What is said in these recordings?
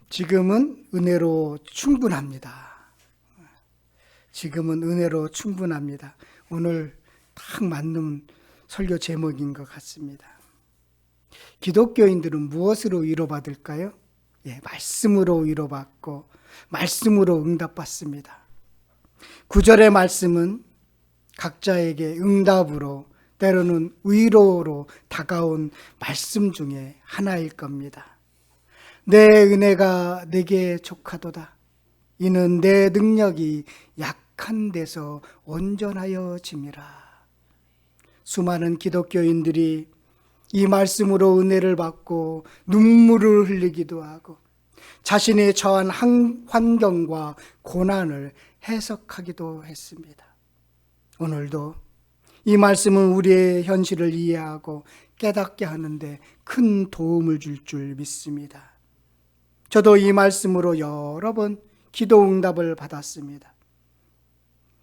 지금은 은혜로 충분합니다. 지금은 은혜로 충분합니다. 오늘 딱 맞는 설교 제목인 것 같습니다. 기독교인들은 무엇으로 위로받을까요? 말씀으로 위로받고 말씀으로 응답받습니다. 9절의 말씀은 각자에게 응답으로 때로는 위로로 다가온 말씀 중에 하나일 겁니다. 내 은혜가 내게 족하도다. 이는 내 능력이 약한 데서 온전하여 짐이라. 수많은 기독교인들이 이 말씀으로 은혜를 받고 눈물을 흘리기도 하고 자신의 처한 환경과 고난을 해석하기도 했습니다. 오늘도 이 말씀은 우리의 현실을 이해하고 깨닫게 하는데 큰 도움을 줄 줄 믿습니다. 저도 이 말씀으로 여러 번 기도 응답을 받았습니다.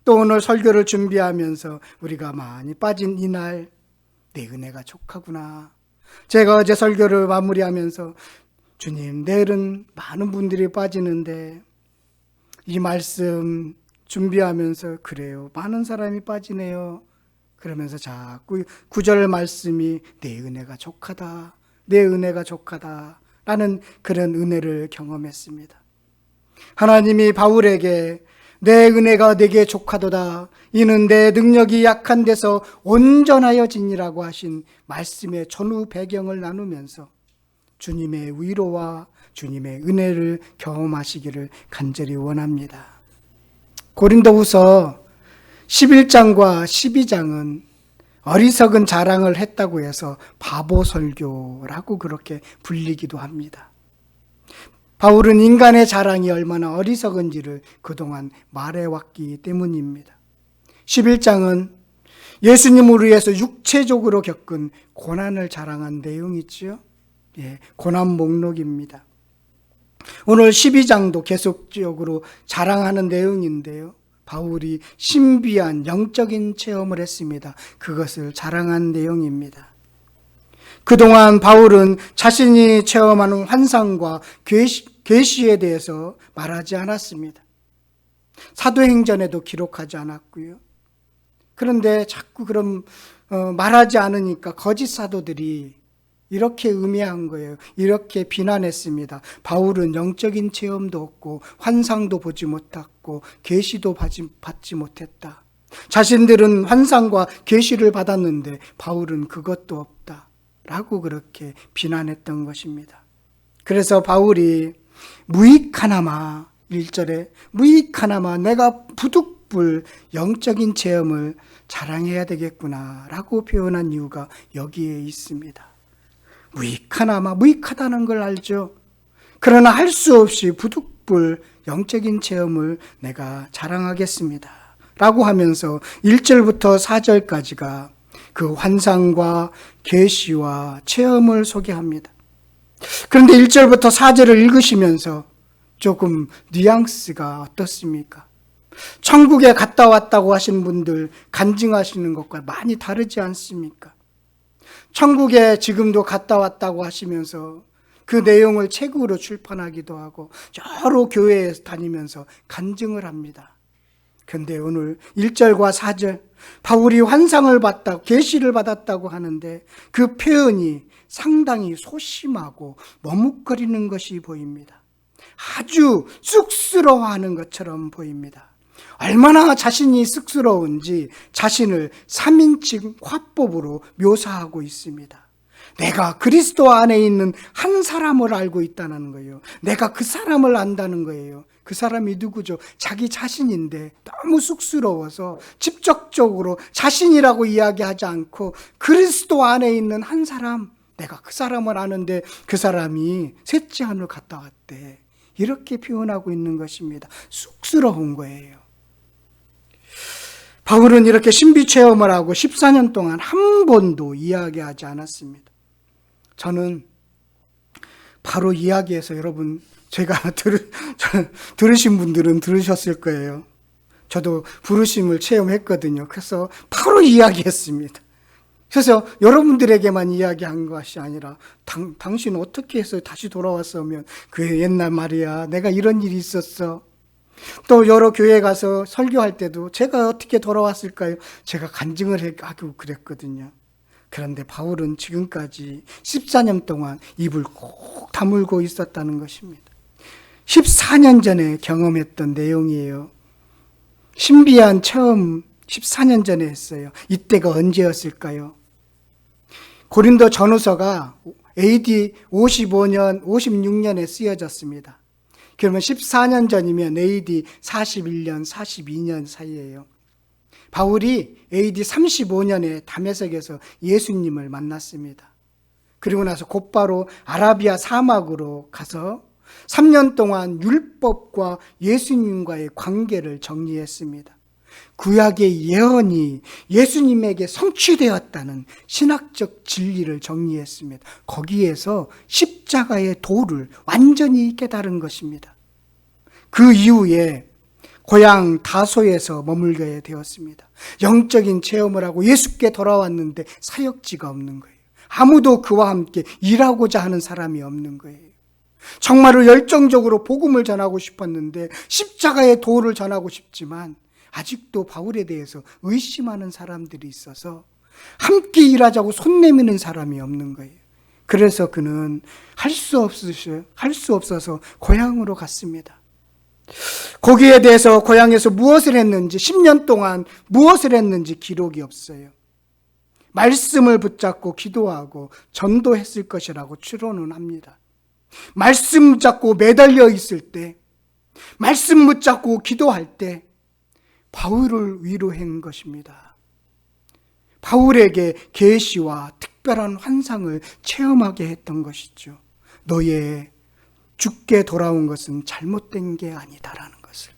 또 오늘 설교를 준비하면서 우리가 많이 빠진 이날, 내 은혜가 족하구나. 제가 어제 설교를 마무리하면서 주님, 내일은 많은 분들이 빠지는데 이 말씀 준비하면서 그래요, 많은 사람이 빠지네요. 그러면서 자꾸 9절 말씀이 내 은혜가 족하다, 내 은혜가 족하다 라는 그런 은혜를 경험했습니다. 하나님이 바울에게 내 은혜가 내게 족하도다, 이는 내 능력이 약한 데서 온전하여 지니라고 하신 말씀의 전후 배경을 나누면서 주님의 위로와 주님의 은혜를 경험하시기를 간절히 원합니다. 고린도후서 11장과 12장은 어리석은 자랑을 했다고 해서 바보 설교라고 그렇게 불리기도 합니다. 바울은 인간의 자랑이 얼마나 어리석은지를 그동안 말해왔기 때문입니다. 11장은 예수님을 위해서 육체적으로 겪은 고난을 자랑한 내용이지요. 고난 목록입니다. 오늘 12장도 계속적으로 자랑하는 내용인데요. 바울이 신비한 영적인 체험을 했습니다. 그것을 자랑한 내용입니다. 그동안 바울은 자신이 체험하는 환상과 계시에 대해서 말하지 않았습니다. 사도행전에도 기록하지 않았고요. 그런데 자꾸 그럼 말하지 않으니까 거짓 사도들이 이렇게 음해한 거예요. 이렇게 비난했습니다. 바울은 영적인 체험도 없고 환상도 보지 못했고 계시도 받지 못했다. 자신들은 환상과 계시를 받았는데 바울은 그것도 없다 라고 그렇게 비난했던 것입니다. 그래서 바울이 무익하나마 1절에 무익하나마 내가 부득불 영적인 체험을 자랑해야 되겠구나 라고 표현한 이유가 여기에 있습니다. 무익하나마, 무익하다는 걸 알죠. 그러나 할 수 없이 부득불 영적인 체험을 내가 자랑하겠습니다 라고 하면서 1절부터 4절까지가 그 환상과 계시와 체험을 소개합니다. 그런데 1절부터 4절을 읽으시면서 조금 뉘앙스가 어떻습니까? 천국에 갔다 왔다고 하시는 분들 간증하시는 것과 많이 다르지 않습니까? 천국에 지금도 갔다 왔다고 하시면서 그 내용을 책으로 출판하기도 하고 여러 교회에 다니면서 간증을 합니다. 그런데 오늘 1절과 4절 바울이 환상을 봤다, 계시를 받았다고 하는데 그 표현이 상당히 소심하고 머뭇거리는 것이 보입니다. 아주 쑥스러워하는 것처럼 보입니다. 얼마나 자신이 쑥스러운지 자신을 3인칭 화법으로 묘사하고 있습니다. 내가 그리스도 안에 있는 한 사람을 알고 있다는 거예요. 내가 그 사람을 안다는 거예요. 그 사람이 누구죠? 자기 자신인데 너무 쑥스러워서 직접적으로 자신이라고 이야기하지 않고 그리스도 안에 있는 한 사람, 내가 그 사람을 아는데 그 사람이 셋째 하늘 갔다 왔대. 이렇게 표현하고 있는 것입니다. 쑥스러운 거예요. 바울은 이렇게 신비 체험을 하고 14년 동안 한 번도 이야기하지 않았습니다. 저는 바로 이야기해서 여러분 제가 들으신 분들은 들으셨을 거예요. 저도 부르심을 체험했거든요. 그래서 바로 이야기했습니다. 그래서 여러분들에게만 이야기한 것이 아니라 당신 어떻게 해서 다시 돌아왔으면 그 옛날 말이야 내가 이런 일이 있었어. 또 여러 교회 가서 설교할 때도 제가 어떻게 돌아왔을까요? 제가 간증을 하고 그랬거든요. 그런데 바울은 지금까지 14년 동안 입을 꼭 다물고 있었다는 것입니다. 14년 전에 경험했던 내용이에요. 신비한 체험 14년 전에 했어요. 이때가 언제였을까요? 고린도 전후서가 AD 55년, 56년에 쓰여졌습니다. 그러면 14년 전이면 AD 41년, 42년 사이예요. 바울이 AD 35년에 다메섹에서 예수님을 만났습니다. 그리고 나서 곧바로 아라비아 사막으로 가서 3년 동안 율법과 예수님과의 관계를 정리했습니다. 구약의 예언이 예수님에게 성취되었다는 신학적 진리를 정리했습니다. 거기에서 십자가의 도를 완전히 깨달은 것입니다. 그 이후에 고향 다소에서 머물게 되었습니다. 영적인 체험을 하고 예수께 돌아왔는데 사역지가 없는 거예요. 아무도 그와 함께 일하고자 하는 사람이 없는 거예요. 정말로 열정적으로 복음을 전하고 싶었는데 십자가의 도를 전하고 싶지만 아직도 바울에 대해서 의심하는 사람들이 있어서 함께 일하자고 손 내미는 사람이 없는 거예요. 그래서 그는 할 수 없어서 고향으로 갔습니다. 거기에 대해서 고향에서 무엇을 했는지 10년 동안 무엇을 했는지 기록이 없어요. 말씀을 붙잡고 기도하고 전도했을 것이라고 추론은 합니다. 말씀 붙잡고 매달려 있을 때, 말씀 붙잡고 기도할 때 바울을 위로한 것입니다. 바울에게 계시와 특별한 환상을 체험하게 했던 것이죠. 너의 죽게 돌아온 것은 잘못된 게 아니다라는 것을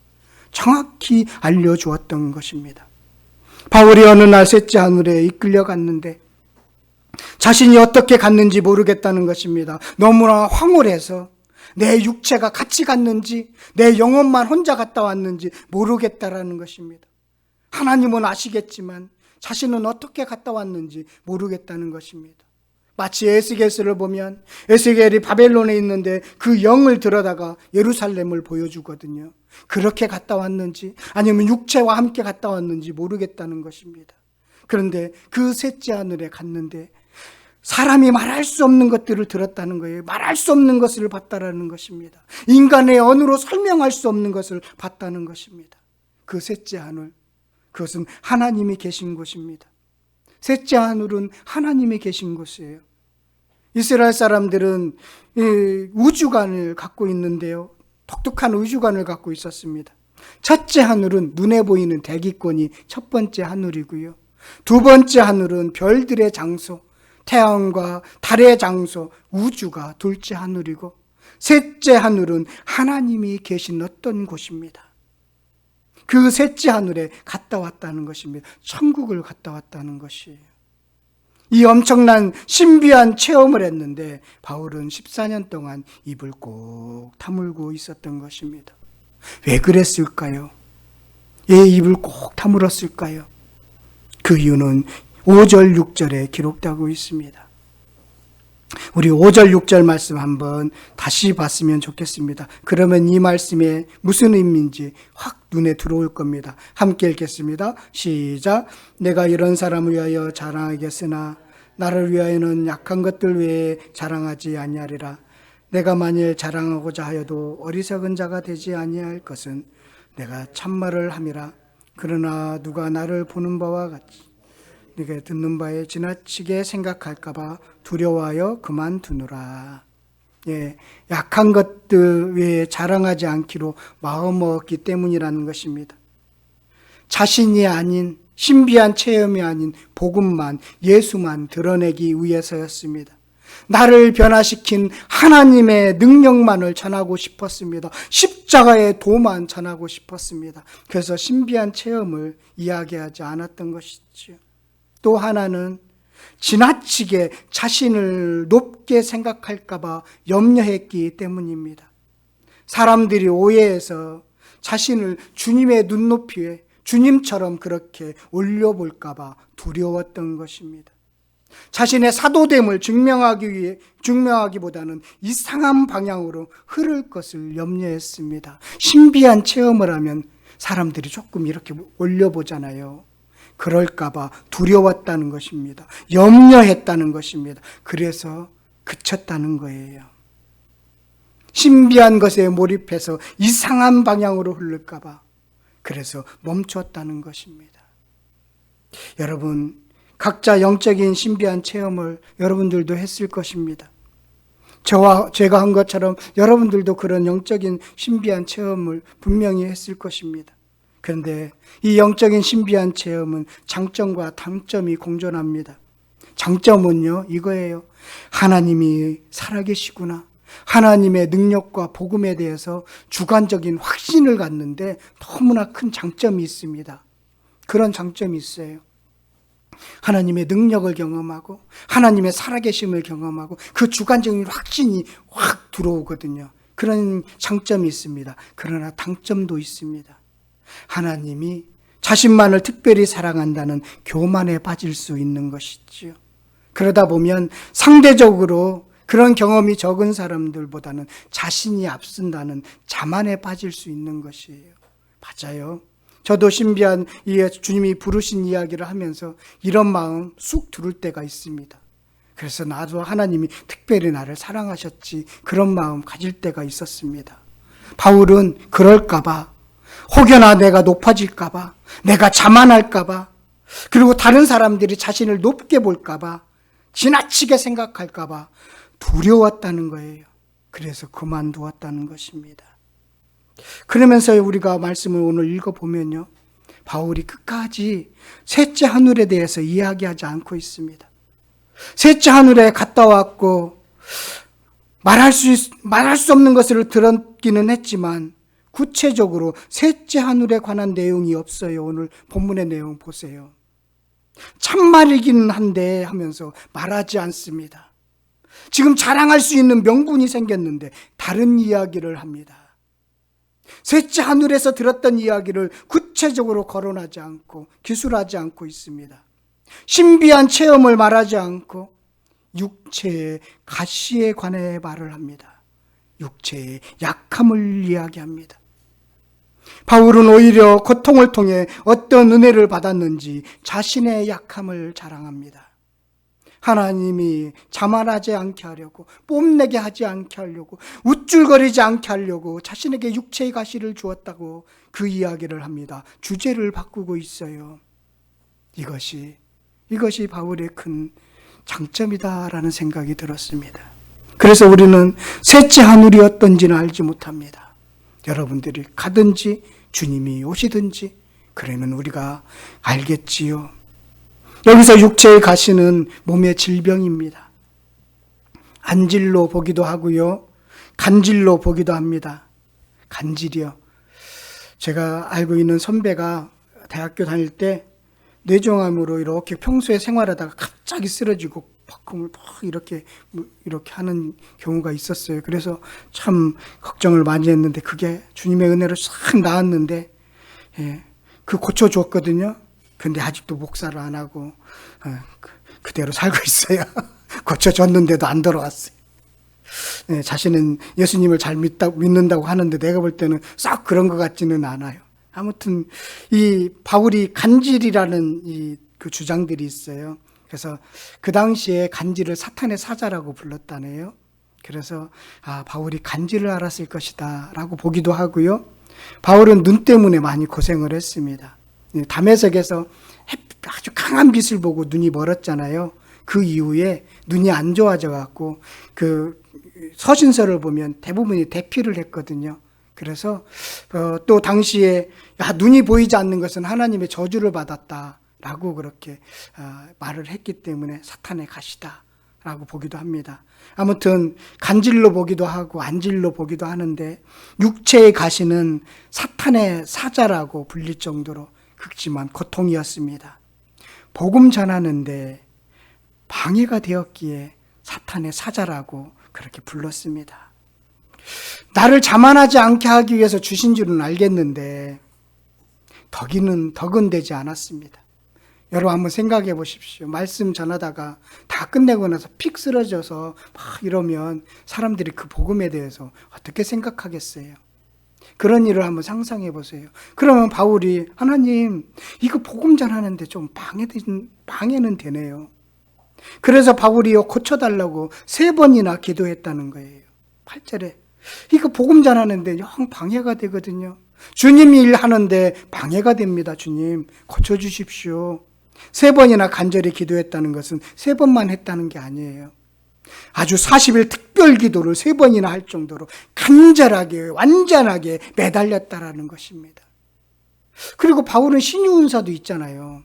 정확히 알려주었던 것입니다. 바울이 어느 날 셋째 하늘에 이끌려갔는데 자신이 어떻게 갔는지 모르겠다는 것입니다. 너무나 황홀해서 내 육체가 같이 갔는지 내 영혼만 혼자 갔다 왔는지 모르겠다라는 것입니다. 하나님은 아시겠지만 자신은 어떻게 갔다 왔는지 모르겠다는 것입니다. 마치 에스겔서를 보면 에스겔이 바벨론에 있는데 그 영을 들여다가 예루살렘을 보여주거든요. 그렇게 갔다 왔는지 아니면 육체와 함께 갔다 왔는지 모르겠다는 것입니다. 그런데 그 셋째 하늘에 갔는데 사람이 말할 수 없는 것들을 들었다는 거예요. 말할 수 없는 것을 봤다라는 것입니다. 인간의 언어로 설명할 수 없는 것을 봤다는 것입니다. 그 셋째 하늘, 그것은 하나님이 계신 곳입니다. 셋째 하늘은 하나님이 계신 곳이에요. 이스라엘 사람들은 우주관을 갖고 있는데요. 독특한 우주관을 갖고 있었습니다. 첫째 하늘은 눈에 보이는 대기권이 첫 번째 하늘이고요. 두 번째 하늘은 별들의 장소, 태양과 달의 장소, 우주가 둘째 하늘이고 셋째 하늘은 하나님이 계신 어떤 곳입니다. 그 셋째 하늘에 갔다 왔다는 것입니다. 천국을 갔다 왔다는 것이에요. 이 엄청난 신비한 체험을 했는데 바울은 14년 동안 입을 꼭 다물고 있었던 것입니다. 왜 그랬을까요? 왜 입을 꼭 다물었을까요? 그 이유는 5절 6절에 기록되고 있습니다. 우리 5절 6절 말씀 한번 다시 봤으면 좋겠습니다. 그러면 이 말씀에 무슨 의미인지 확 눈에 들어올 겁니다. 함께 읽겠습니다. 시작. 내가 이런 사람을 위하여 자랑하겠으나 나를 위하여는 약한 것들 외에 자랑하지 아니하리라. 내가 만일 자랑하고자 하여도 어리석은 자가 되지 아니할 것은 내가 참말을 함이라. 그러나 누가 나를 보는 바와 같이 네가 듣는 바에 지나치게 생각할까 봐 두려워하여 그만두느라. 약한 것들 외에 자랑하지 않기로 마음먹었기 때문이라는 것입니다. 자신이 아닌 신비한 체험이 아닌 복음만, 예수만 드러내기 위해서였습니다. 나를 변화시킨 하나님의 능력만을 전하고 싶었습니다. 십자가의 도만 전하고 싶었습니다. 그래서 신비한 체험을 이야기하지 않았던 것이죠. 또 하나는 지나치게 자신을 높게 생각할까 봐 염려했기 때문입니다. 사람들이 오해해서 자신을 주님의 눈높이에 주님처럼 그렇게 올려볼까 봐 두려웠던 것입니다. 자신의 사도됨을 증명하기보다는 이상한 방향으로 흐를 것을 염려했습니다. 신비한 체험을 하면 사람들이 조금 이렇게 올려보잖아요. 그럴까봐 두려웠다는 것입니다. 염려했다는 것입니다. 그래서 그쳤다는 거예요. 신비한 것에 몰입해서 이상한 방향으로 흐를까봐 그래서 멈췄다는 것입니다. 여러분, 각자 영적인 신비한 체험을 여러분들도 했을 것입니다. 제가 한 것처럼 여러분들도 그런 영적인 신비한 체험을 분명히 했을 것입니다. 그런데 이 영적인 신비한 체험은 장점과 단점이 공존합니다. 장점은요, 이거예요. 하나님이 살아계시구나. 하나님의 능력과 복음에 대해서 주관적인 확신을 갖는데 너무나 큰 장점이 있습니다. 그런 장점이 있어요. 하나님의 능력을 경험하고 하나님의 살아계심을 경험하고 그 주관적인 확신이 확 들어오거든요. 그런 장점이 있습니다. 그러나 단점도 있습니다. 하나님이 자신만을 특별히 사랑한다는 교만에 빠질 수 있는 것이지요. 그러다 보면 상대적으로 그런 경험이 적은 사람들보다는 자신이 앞선다는 자만에 빠질 수 있는 것이에요. 맞아요. 저도 신비한 주님이 부르신 이야기를 하면서 이런 마음 쑥 들을 때가 있습니다. 그래서 나도 하나님이 특별히 나를 사랑하셨지, 그런 마음 가질 때가 있었습니다. 바울은 그럴까봐, 혹여나 내가 높아질까봐, 내가 자만할까봐, 그리고 다른 사람들이 자신을 높게 볼까봐, 지나치게 생각할까봐 두려웠다는 거예요. 그래서 그만두었다는 것입니다. 그러면서 우리가 말씀을 오늘 읽어보면요, 바울이 끝까지 셋째 하늘에 대해서 이야기하지 않고 있습니다. 셋째 하늘에 갔다 왔고 말할 수 없는 것을 들었기는 했지만 구체적으로 셋째 하늘에 관한 내용이 없어요. 오늘 본문의 내용 보세요. 참말이기는 한데 하면서 말하지 않습니다. 지금 자랑할 수 있는 명분이 생겼는데 다른 이야기를 합니다. 셋째 하늘에서 들었던 이야기를 구체적으로 거론하지 않고 기술하지 않고 있습니다. 신비한 체험을 말하지 않고 육체의 가시에 관해 말을 합니다. 육체의 약함을 이야기합니다. 바울은 오히려 고통을 통해 어떤 은혜를 받았는지 자신의 약함을 자랑합니다. 하나님이 자만하지 않게 하려고, 뽐내게 하지 않게 하려고, 우쭐거리지 않게 하려고 자신에게 육체의 가시를 주었다고 그 이야기를 합니다. 주제를 바꾸고 있어요. 이것이 바울의 큰 장점이다라는 생각이 들었습니다. 그래서 우리는 셋째 하늘이 어떤지는 알지 못합니다. 여러분들이 가든지 주님이 오시든지 그러면 우리가 알겠지요. 여기서 육체의 가시는 몸의 질병입니다. 안질로 보기도 하고요, 간질로 보기도 합니다. 간질이요. 제가 알고 있는 선배가 대학교 다닐 때 뇌종암으로 이렇게 평소에 생활하다가 갑자기 쓰러지고 팍 이렇게 하는 경우가 있었어요. 그래서 참 걱정을 많이 했는데 그게 주님의 은혜로 싹 나았는데, 그 고쳐줬거든요. 근데 아직도 목사를 안 하고 그대로 살고 있어요. 고쳐줬는데도 안 돌아왔어요. 자신은 예수님을 잘 믿는다고 하는데 내가 볼 때는 싹 그런 것 같지는 않아요. 아무튼 이 바울이 간질이라는 그 주장들이 있어요. 그래서 그 당시에 간질을 사탄의 사자라고 불렀다네요. 그래서 바울이 간질을 알았을 것이다 라고 보기도 하고요. 바울은 눈 때문에 많이 고생을 했습니다. 담에색에서 아주 강한 빛을 보고 눈이 멀었잖아요. 그 이후에 눈이 안 좋아져 갖고 그 서신서를 보면 대부분이 대피를 했거든요. 그래서 또 당시에 눈이 보이지 않는 것은 하나님의 저주를 받았다라고 그렇게 말을 했기 때문에 사탄의 가시다라고 보기도 합니다. 아무튼 간질로 보기도 하고 안질로 보기도 하는데 육체의 가시는 사탄의 사자라고 불릴 정도로 극심한 고통이었습니다. 복음 전하는데 방해가 되었기에 사탄의 사자라고 그렇게 불렀습니다. 나를 자만하지 않게 하기 위해서 주신 줄은 알겠는데 덕은 되지 않았습니다. 여러분 한번 생각해 보십시오. 말씀 전하다가 다 끝내고 나서 픽 쓰러져서 막 이러면 사람들이 그 복음에 대해서 어떻게 생각하겠어요? 그런 일을 한번 상상해 보세요. 그러면 바울이 하나님 이거 복음 전하는데 좀 방해는 되네요. 그래서 바울이요 고쳐달라고 3번이나 기도했다는 거예요. 8절에 이거 복음 전하는데 영 방해가 되거든요. 주님이 일하는데 방해가 됩니다. 주님 고쳐주십시오. 3번이나 간절히 기도했다는 것은 3번만 했다는 게 아니에요. 아주 40일 특별 기도를 3번이나 할 정도로 간절하게 완전하게 매달렸다라는 것입니다. 그리고 바울은 신유은사도 있잖아요.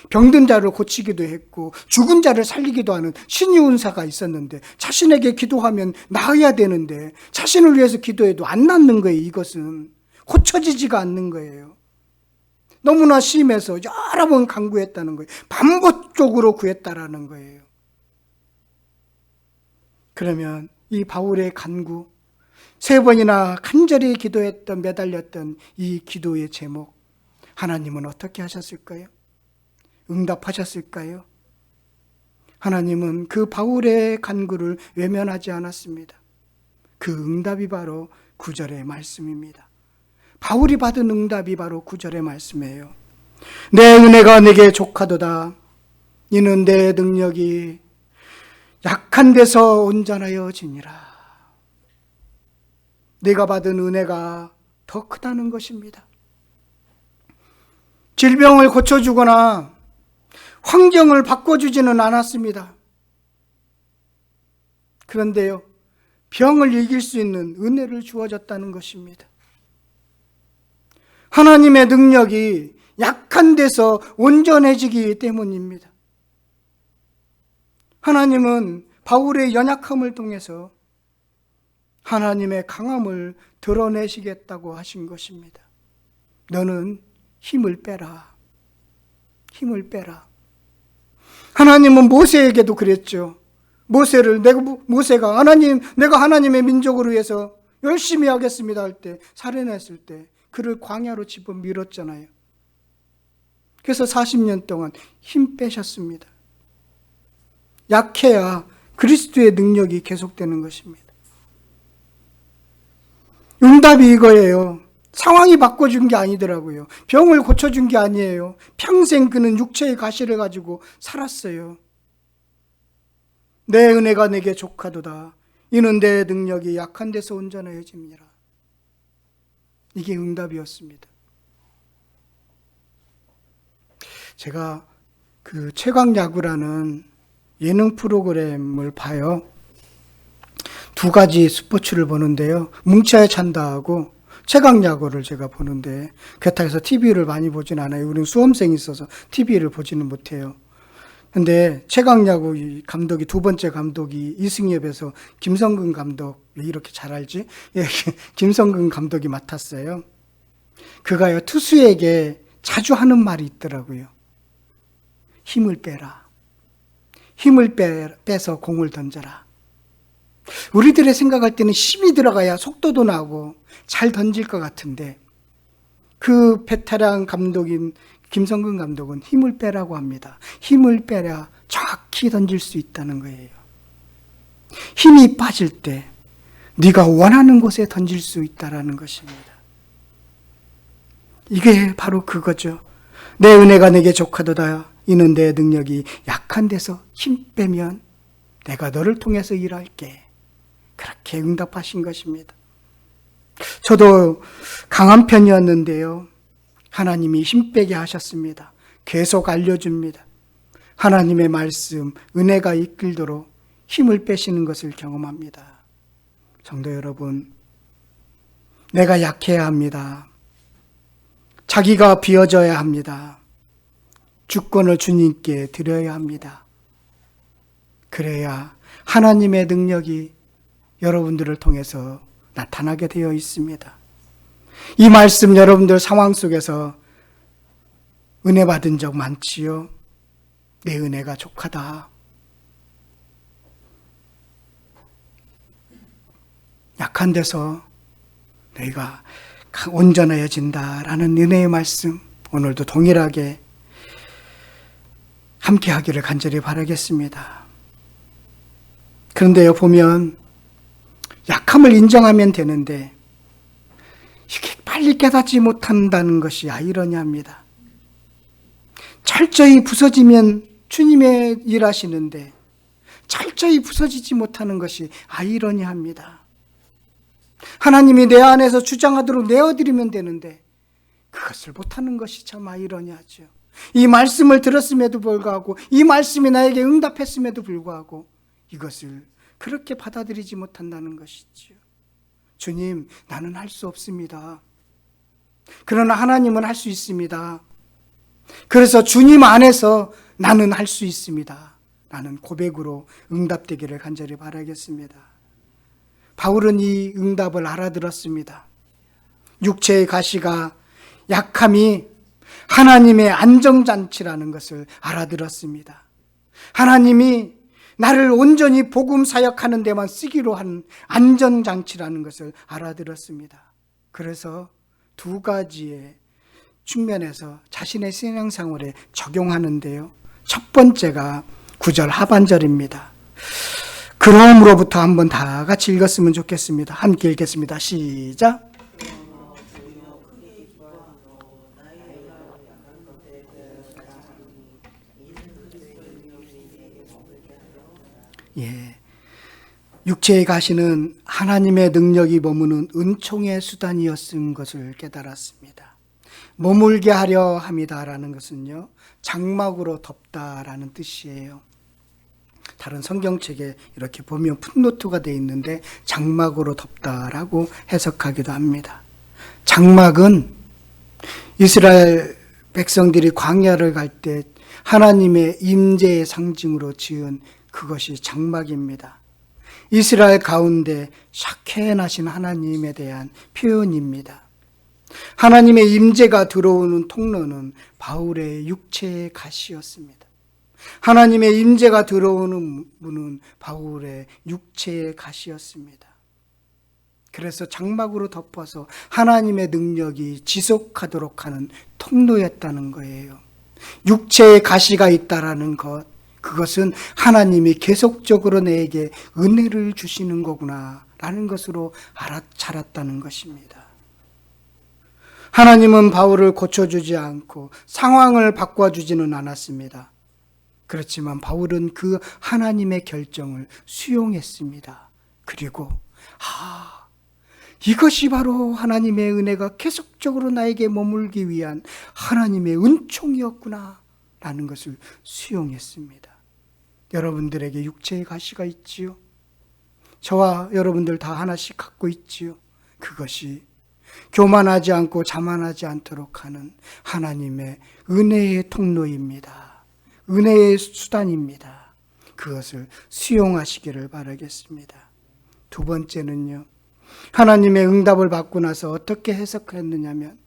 병든 자를 고치기도 했고 죽은 자를 살리기도 하는 신유은사가 있었는데 자신에게 기도하면 나아야 되는데 자신을 위해서 기도해도 안 낫는 거예요. 이것은 고쳐지지가 않는 거예요. 너무나 심해서 여러 번 간구했다는 거예요. 반복적으로 구했다라는 거예요. 그러면 이 바울의 간구, 3번이나 간절히 기도했던 매달렸던 이 기도의 제목, 하나님은 어떻게 하셨을까요? 응답하셨을까요? 하나님은 그 바울의 간구를 외면하지 않았습니다. 그 응답이 바로 9절의 말씀입니다. 바울이 받은 응답이 바로 9절의 말씀이에요. 내 은혜가 내게 족하도다. 이는 내 능력이 약한 데서 온전하여지니라. 내가 받은 은혜가 더 크다는 것입니다. 질병을 고쳐주거나 환경을 바꿔주지는 않았습니다. 그런데요, 병을 이길 수 있는 은혜를 주어졌다는 것입니다. 하나님의 능력이 약한 데서 온전해지기 때문입니다. 하나님은 바울의 연약함을 통해서 하나님의 강함을 드러내시겠다고 하신 것입니다. 너는 힘을 빼라. 힘을 빼라. 하나님은 모세에게도 그랬죠. 모세가 하나님, 내가 하나님의 민족을 위해서 열심히 하겠습니다 할 때, 살해냈을 때 그를 광야로 집어 밀었잖아요. 그래서 40년 동안 힘 빼셨습니다. 약해야 그리스도의 능력이 계속되는 것입니다. 응답이 이거예요. 상황이 바꿔준 게 아니더라고요. 병을 고쳐준 게 아니에요. 평생 그는 육체의 가시를 가지고 살았어요. 내 은혜가 내게 족하도다. 이는 내 능력이 약한 데서 온전해짐이라. 이게 응답이었습니다. 제가 그 최강야구라는 예능 프로그램을 봐요. 2가지 스포츠를 보는데요. 뭉쳐야 찬다하고 최강야구를 제가 보는데, 그렇다고 해서 TV를 많이 보진 않아요. 우리는 수험생이 있어서 TV를 보지는 못해요. 근데 최강야구 감독이, 2번째 감독이 이승엽에서 김성근 감독, 왜 이렇게 잘 알지? 예, 김성근 감독이 맡았어요. 그가요, 투수에게 자주 하는 말이 있더라고요. 힘을 빼라. 힘을 빼서 공을 던져라. 우리들의 생각할 때는 힘이 들어가야 속도도 나고 잘 던질 것 같은데, 그 베테랑 감독인 김성근 감독은 힘을 빼라고 합니다. 힘을 빼야 정확히 던질 수 있다는 거예요. 힘이 빠질 때 네가 원하는 곳에 던질 수 있다는 것입니다. 이게 바로 그거죠. 내 은혜가 내게 족하도다. 이는 내 능력이 약한 데서 힘 빼면 내가 너를 통해서 일할게. 그렇게 응답하신 것입니다. 저도 강한 편이었는데요, 하나님이 힘 빼게 하셨습니다. 계속 알려줍니다. 하나님의 말씀, 은혜가 이끌도록 힘을 빼시는 것을 경험합니다. 성도 여러분, 내가 약해야 합니다. 자기가 비워져야 합니다. 주권을 주님께 드려야 합니다. 그래야 하나님의 능력이 여러분들을 통해서 나타나게 되어 있습니다. 이 말씀 여러분들 상황 속에서 은혜 받은 적 많지요? 내 은혜가 족하다. 약한 데서 너희가 온전해진다라는 은혜의 말씀, 오늘도 동일하게 함께 하기를 간절히 바라겠습니다. 그런데요, 보면 약함을 인정하면 되는데 이게 빨리 깨닫지 못한다는 것이 아이러니합니다. 철저히 부서지면 주님의 일하시는데 철저히 부서지지 못하는 것이 아이러니합니다. 하나님이 내 안에서 주장하도록 내어드리면 되는데 그것을 못하는 것이 참 아이러니하죠. 이 말씀을 들었음에도 불구하고, 이 말씀이 나에게 응답했음에도 불구하고 이것을 그렇게 받아들이지 못한다는 것이지요. 주님, 나는 할 수 없습니다. 그러나 하나님은 할 수 있습니다. 그래서 주님 안에서 나는 할 수 있습니다. 나는 고백으로 응답되기를 간절히 바라겠습니다. 바울은 이 응답을 알아들었습니다. 육체의 가시가, 약함이 하나님의 안정장치라는 것을 알아들었습니다. 하나님이 나를 온전히 복음 사역하는 데만 쓰기로 한 안전장치라는 것을 알아들었습니다. 그래서 두 가지의 측면에서 자신의 신앙생활에 적용하는데요. 첫 번째가 9절 하반절입니다. 그러므로부터 한번 다 같이 읽었으면 좋겠습니다. 함께 읽겠습니다. 시작. 예, 육체의 가시는 하나님의 능력이 머무는 은총의 수단이었은 것을 깨달았습니다. 머물게 하려 함이다라는 것은요, 장막으로 덮다라는 뜻이에요. 다른 성경책에 이렇게 보면 풋노트가 되어 있는데 장막으로 덮다라고 해석하기도 합니다. 장막은 이스라엘 백성들이 광야를 갈 때 하나님의 임재의 상징으로 지은 그것이 장막입니다. 이스라엘 가운데 샤케나신 하나님에 대한 표현입니다. 하나님의 임재가 들어오는 통로는 바울의 육체의 가시였습니다. 하나님의 임재가 들어오는 문은 바울의 육체의 가시였습니다. 그래서 장막으로 덮어서 하나님의 능력이 지속하도록 하는 통로였다는 거예요. 육체의 가시가 있다라는 것, 그것은 하나님이 계속적으로 내게 은혜를 주시는 거구나 라는 것으로 알아차렸다는 것입니다. 하나님은 바울을 고쳐주지 않고 상황을 바꿔주지는 않았습니다. 그렇지만 바울은 그 하나님의 결정을 수용했습니다. 그리고 이것이 바로 하나님의 은혜가 계속적으로 나에게 머물기 위한 하나님의 은총이었구나 라는 것을 수용했습니다. 여러분들에게 육체의 가시가 있지요. 저와 여러분들 다 하나씩 갖고 있지요. 그것이 교만하지 않고 자만하지 않도록 하는 하나님의 은혜의 통로입니다. 은혜의 수단입니다. 그것을 수용하시기를 바라겠습니다. 두 번째는요, 하나님의 응답을 받고 나서 어떻게 해석했느냐면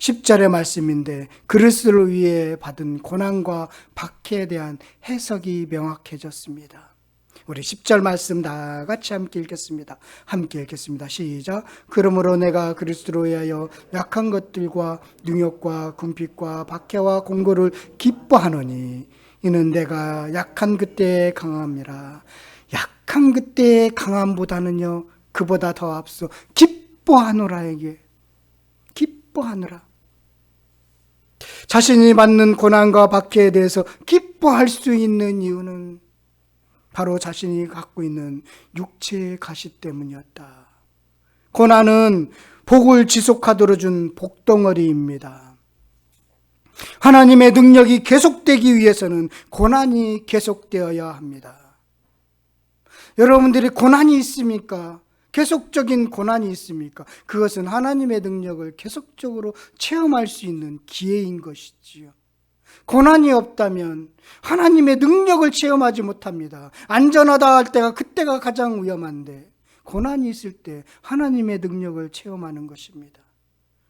10절의 말씀인데 그리스도를 위해 받은 고난과 박해에 대한 해석이 명확해졌습니다. 우리 10절 말씀 다 같이 함께 읽겠습니다. 함께 읽겠습니다. 시작. 그러므로 내가 그리스도로 위하여 약한 것들과 능욕과 궁핍과 박해와 공고를 기뻐하노니 이는 내가 약한 그때의 강함이라. 약한 그때의 강함보다는요, 그보다 더 앞서 기뻐하노라에게, 기뻐하노라. 자신이 받는 고난과 박해에 대해서 기뻐할 수 있는 이유는 바로 자신이 갖고 있는 육체의 가시 때문이었다. 고난은 복을 지속하도록 준 복덩어리입니다. 하나님의 능력이 계속되기 위해서는 고난이 계속되어야 합니다. 여러분들이 고난이 있습니까? 계속적인 고난이 있습니까? 그것은 하나님의 능력을 계속적으로 체험할 수 있는 기회인 것이지요. 고난이 없다면 하나님의 능력을 체험하지 못합니다. 안전하다 할 때가 그때가 가장 위험한데 고난이 있을 때 하나님의 능력을 체험하는 것입니다.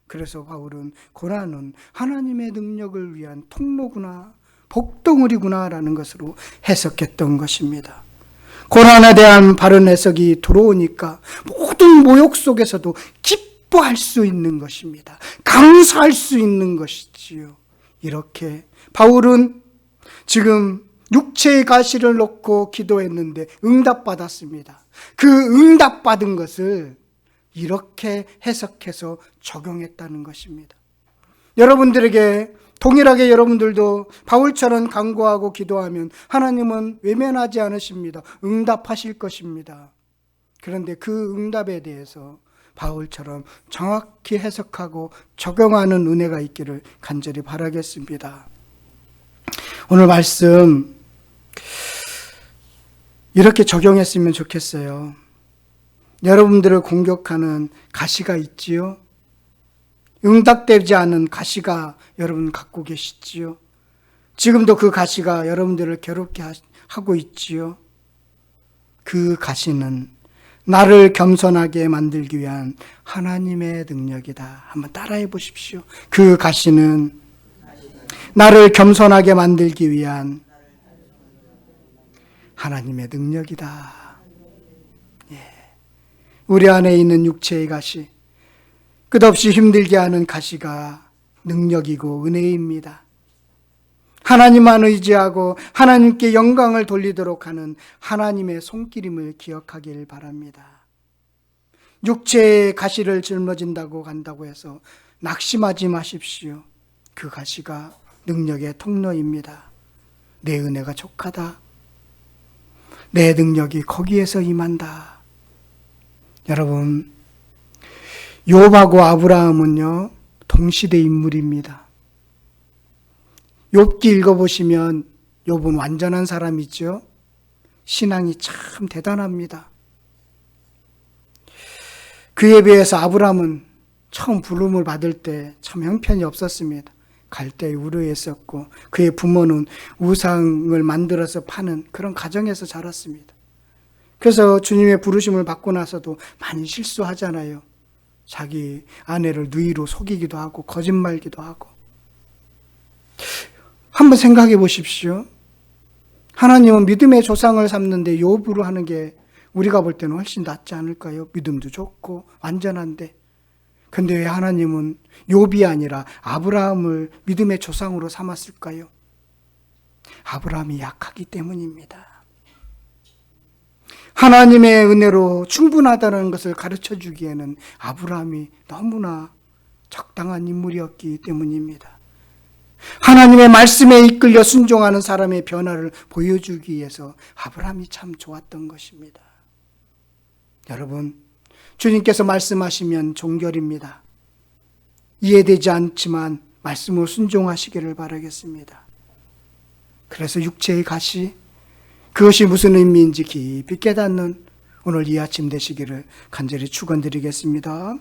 그래서 바울은 고난은 하나님의 능력을 위한 통로구나, 복덩어리구나 라는 것으로 해석했던 것입니다. 고난에 대한 바른 해석이 들어오니까 모든 모욕 속에서도 기뻐할 수 있는 것입니다. 감사할 수 있는 것이지요. 이렇게 바울은 지금 육체의 가시를 놓고 기도했는데 응답받았습니다. 그 응답받은 것을 이렇게 해석해서 적용했다는 것입니다. 여러분들에게 동일하게 여러분들도 바울처럼 간구하고 기도하면 하나님은 외면하지 않으십니다. 응답하실 것입니다. 그런데 그 응답에 대해서 바울처럼 정확히 해석하고 적용하는 은혜가 있기를 간절히 바라겠습니다. 오늘 말씀 이렇게 적용했으면 좋겠어요. 여러분들을 공격하는 가시가 있지요. 응답되지 않은 가시가 여러분 갖고 계시지요. 지금도 그 가시가 여러분들을 괴롭게 하고 있지요. 그 가시는 나를 겸손하게 만들기 위한 하나님의 능력이다. 한번 따라해 보십시오. 그 가시는 나를 겸손하게 만들기 위한 하나님의 능력이다. 예. 우리 안에 있는 육체의 가시, 끝없이 힘들게 하는 가시가 능력이고 은혜입니다. 하나님만 의지하고 하나님께 영광을 돌리도록 하는 하나님의 손길임을 기억하길 바랍니다. 육체의 가시를 짊어진다고 간다고 해서 낙심하지 마십시오. 그 가시가 능력의 통로입니다. 내 은혜가 족하다. 내 능력이 거기에서 임한다. 여러분, 욥하고 아브라함은요, 동시대 인물입니다. 욥기 읽어보시면 욥은 완전한 사람이죠. 신앙이 참 대단합니다. 그에 비해서 아브라함은 처음 부름을 받을 때 참 형편이 없었습니다. 갈대에 우려했었고 그의 부모는 우상을 만들어서 파는 그런 가정에서 자랐습니다. 그래서 주님의 부르심을 받고 나서도 많이 실수하잖아요. 자기 아내를 누이로 속이기도 하고 거짓말기도 하고. 한번 생각해 보십시오. 하나님은 믿음의 조상을 삼는데 욥으로 하는 게 우리가 볼 때는 훨씬 낫지 않을까요? 믿음도 좋고 완전한데. 근데 왜 하나님은 욥이 아니라 아브라함을 믿음의 조상으로 삼았을까요? 아브라함이 약하기 때문입니다. 하나님의 은혜로 충분하다는 것을 가르쳐 주기에는 아브라함이 너무나 적당한 인물이었기 때문입니다. 하나님의 말씀에 이끌려 순종하는 사람의 변화를 보여주기 위해서 아브라함이 참 좋았던 것입니다. 여러분, 주님께서 말씀하시면 종결입니다. 이해되지 않지만 말씀으로 순종하시기를 바라겠습니다. 그래서 육체의 가시, 그것이 무슨 의미인지 깊이 깨닫는 오늘 이 아침 되시기를 간절히 축원드리겠습니다.